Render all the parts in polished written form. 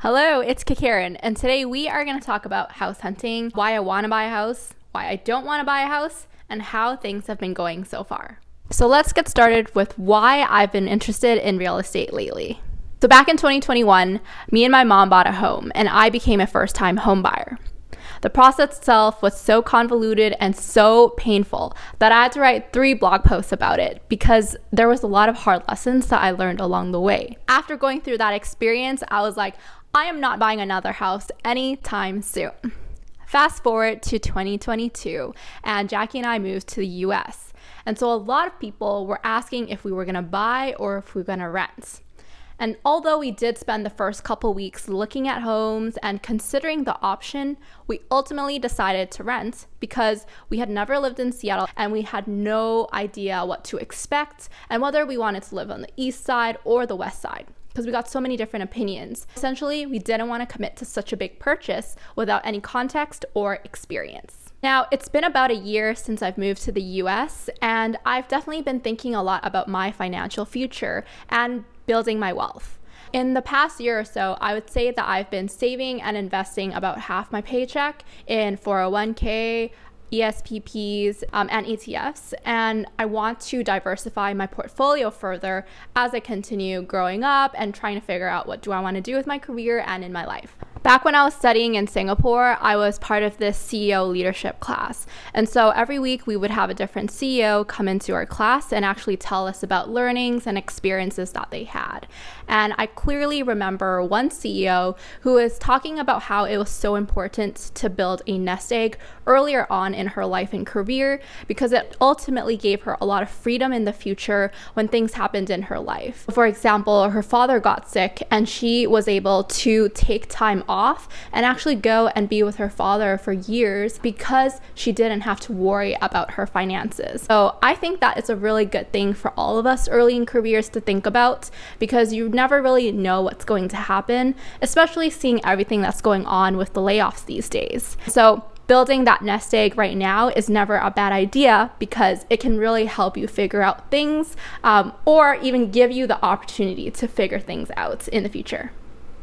Hello, it's Karen, and today we are going to talk about house hunting, why I want to buy a house, why I don't want to buy a house, and how things have been going so far. So let's get started with why I've been interested in real estate lately. So back in 2021, me and my mom bought a home, and I became a first-time home buyer. The process itself was so convoluted and so painful that I had to write 3 blog posts about it because there was a lot of hard lessons that I learned along the way. After going through that experience, I was like, I am not buying another house anytime soon. Fast forward to 2022, and Jackie and I moved to the US. And so a lot of people were asking if we were going to buy or if we were going to rent. And although we did spend the first couple weeks looking at homes and considering the option, we ultimately decided to rent because we had never lived in Seattle and we had no idea what to expect and whether we wanted to live on the east side or the west side, because we got so many different opinions. Essentially, we didn't want to commit to such a big purchase without any context or experience. Now, it's been about a year since I've moved to the US, and I've definitely been thinking a lot about my financial future and building my wealth. In the past year or so, I would say that I've been saving and investing about half my paycheck in 401k, ESPPs, and ETFs, and I want to diversify my portfolio further as I continue growing up and trying to figure out what do I want to do with my career and in my life. Back when I was studying in Singapore, I was part of this CEO leadership class. And so every week we would have a different CEO come into our class and actually tell us about learnings and experiences that they had. And I clearly remember one CEO who was talking about how it was so important to build a nest egg earlier on in her life and career because it ultimately gave her a lot of freedom in the future when things happened in her life. For example, her father got sick and she was able to take time off and actually go and be with her father for years because she didn't have to worry about her finances. So I think that it's a really good thing for all of us early in careers to think about because you never really know what's going to happen, especially seeing everything that's going on with the layoffs these days. So building that nest egg right now is never a bad idea because it can really help you figure out things or even give you the opportunity to figure things out in the future.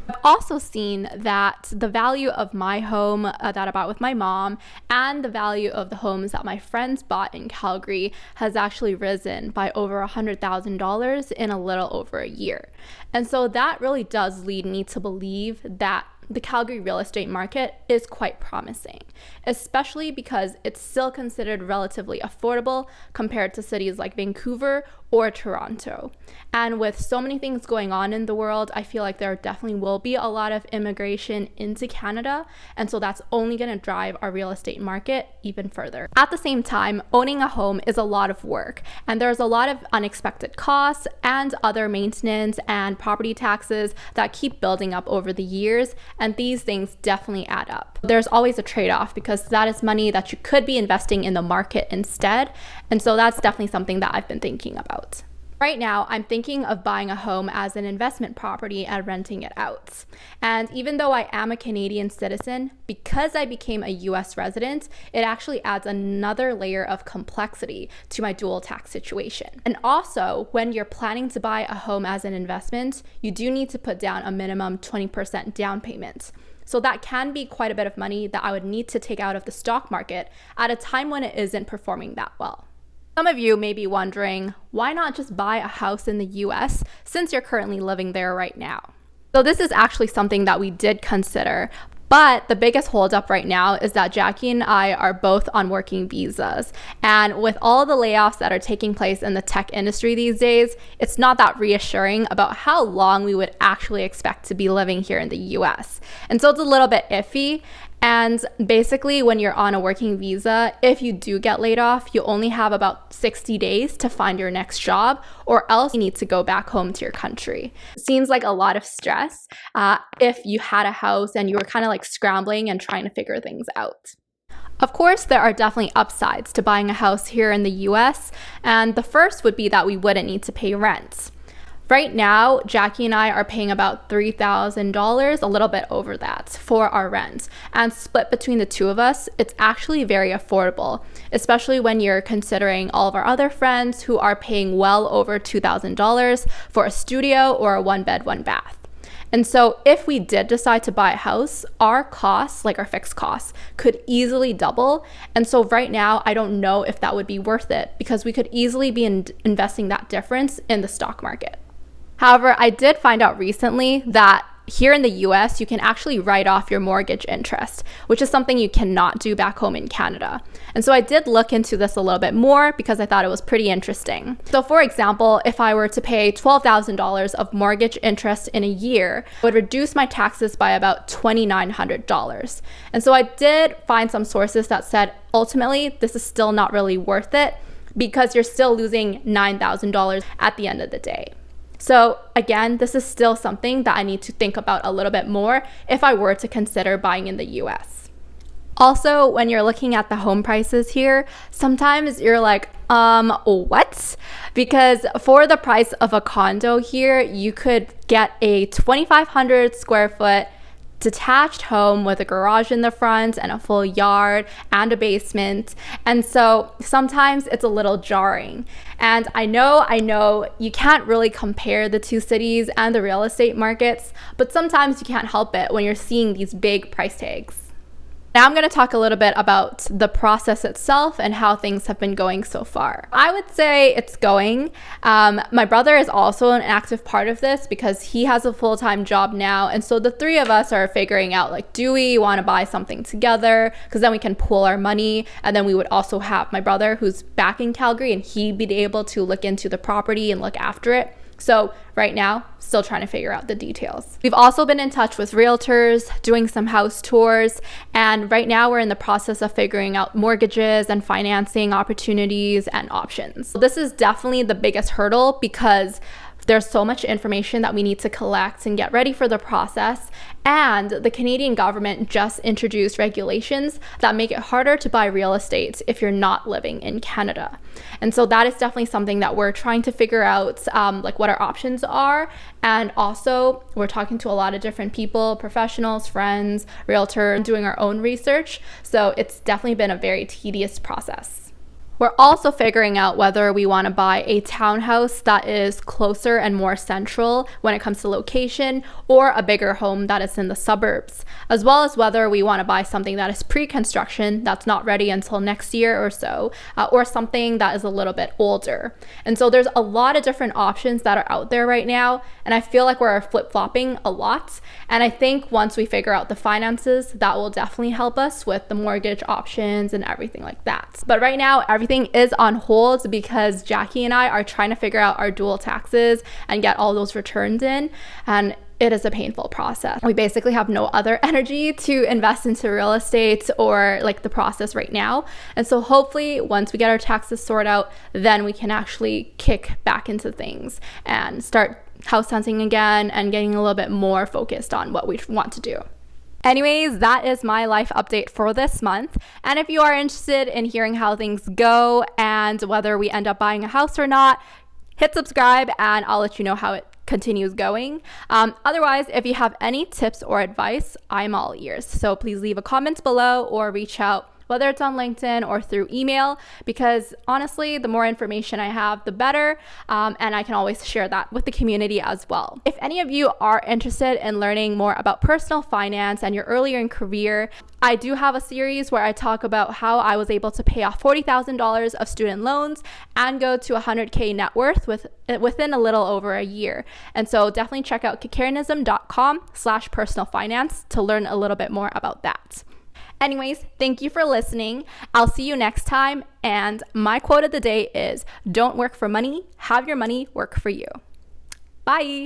I've also seen that the value of my home that I bought with my mom and the value of the homes that my friends bought in Calgary has actually risen by over $100,000 in a little over a year. And so that really does lead me to believe that the Calgary real estate market is quite promising, especially because it's still considered relatively affordable compared to cities like Vancouver or Toronto. And with so many things going on in the world, I feel like there definitely will be a lot of immigration into Canada, and so that's only going to drive our real estate market even further. At the same time, owning a home is a lot of work, and there's a lot of unexpected costs and other maintenance and property taxes that keep building up over the years, and these things definitely add up. There's always a trade-off because that is money that you could be investing in the market instead, and so that's definitely something that I've been thinking about. Right now, I'm thinking of buying a home as an investment property and renting it out. And even though I am a Canadian citizen, because I became a US resident, it actually adds another layer of complexity to my dual tax situation. And also, when you're planning to buy a home as an investment, you do need to put down a minimum 20% down payment. So that can be quite a bit of money that I would need to take out of the stock market at a time when it isn't performing that well. Some of you may be wondering, why not just buy a house in the US since you're currently living there right now? So this is actually something that we did consider, but the biggest holdup right now is that Jackie and I are both on working visas. And with all the layoffs that are taking place in the tech industry these days, it's not that reassuring about how long we would actually expect to be living here in the US. And so it's a little bit iffy. And basically, when you're on a working visa, if you do get laid off, you only have about 60 days to find your next job, or else you need to go back home to your country. It seems like a lot of stress if you had a house and you were kind of like scrambling and trying to figure things out. Of course, there are definitely upsides to buying a house here in the US, and the first would be that we wouldn't need to pay rent. Right now, Jackie and I are paying about $3,000, a little bit over that, for our rent. And split between the two of us, it's actually very affordable, especially when you're considering all of our other friends who are paying well over $2,000 for a studio or a 1-bed, 1-bath. And so if we did decide to buy a house, our costs, like our fixed costs, could easily double. And so right now, I don't know if that would be worth it because we could easily be investing that difference in the stock market. However, I did find out recently that here in the US, you can actually write off your mortgage interest, which is something you cannot do back home in Canada. And so I did look into this a little bit more because I thought it was pretty interesting. So for example, if I were to pay $12,000 of mortgage interest in a year, it would reduce my taxes by about $2,900. And so I did find some sources that said, ultimately, this is still not really worth it because you're still losing $9,000 at the end of the day. So again, this is still something that I need to think about a little bit more if I were to consider buying in the US. Also, when you're looking at the home prices here, sometimes you're like, what? Because for the price of a condo here, you could get a 2,500 square foot detached home with a garage in the front and a full yard and a basement. And so sometimes it's a little jarring. And I know you can't really compare the two cities and the real estate markets, but sometimes you can't help it when you're seeing these big price tags. Now I'm going to talk a little bit about the process itself and how things have been going so far. I would say it's going. My brother is also an active part of this because he has a full-time job now. And so the three of us are figuring out, like, do we want to buy something together? Because then we can pool our money. And then we would also have my brother who's back in Calgary and he'd be able to look into the property and look after it. So right now, still trying to figure out the details. We've also been in touch with realtors, doing some house tours, and right now we're in the process of figuring out mortgages and financing opportunities and options. This is definitely the biggest hurdle because there's so much information that we need to collect and get ready for the process. And the Canadian government just introduced regulations that make it harder to buy real estate if you're not living in Canada. And so that is definitely something that we're trying to figure out, like what our options are. And also we're talking to a lot of different people, professionals, friends, realtors, doing our own research. So it's definitely been a very tedious process. We're also figuring out whether we want to buy a townhouse that is closer and more central when it comes to location, or a bigger home that is in the suburbs, as well as whether we want to buy something that is pre-construction that's not ready until next year or so, or something that is a little bit older. And so there's a lot of different options that are out there right now, and I feel like we're flip-flopping a lot. And I think once we figure out the finances, that will definitely help us with the mortgage options and everything like that. But right now, everything is on hold because Jackie and I are trying to figure out our dual taxes and get all those returns in, and it is a painful process. We basically have no other energy to invest into real estate or like the process right now. And so hopefully once we get our taxes sorted out, then we can actually kick back into things and start house hunting again and getting a little bit more focused on what we want to do. Anyways, that is my life update for this month. And if you are interested in hearing how things go and whether we end up buying a house or not, hit subscribe and I'll let you know how it continues going. Otherwise, if you have any tips or advice, I'm all ears. So please leave a comment below or reach out, whether it's on LinkedIn or through email, because honestly, the more information I have, the better. And I can always share that with the community as well. If any of you are interested in learning more about personal finance and you're earlier in career, I do have a series where I talk about how I was able to pay off $40,000 of student loans and go to $100K net worth within a little over a year. And so definitely check out kikarism.com/personal finance to learn a little bit more about that. Anyways, thank you for listening. I'll see you next time. And my quote of the day is, don't work for money, have your money work for you. Bye.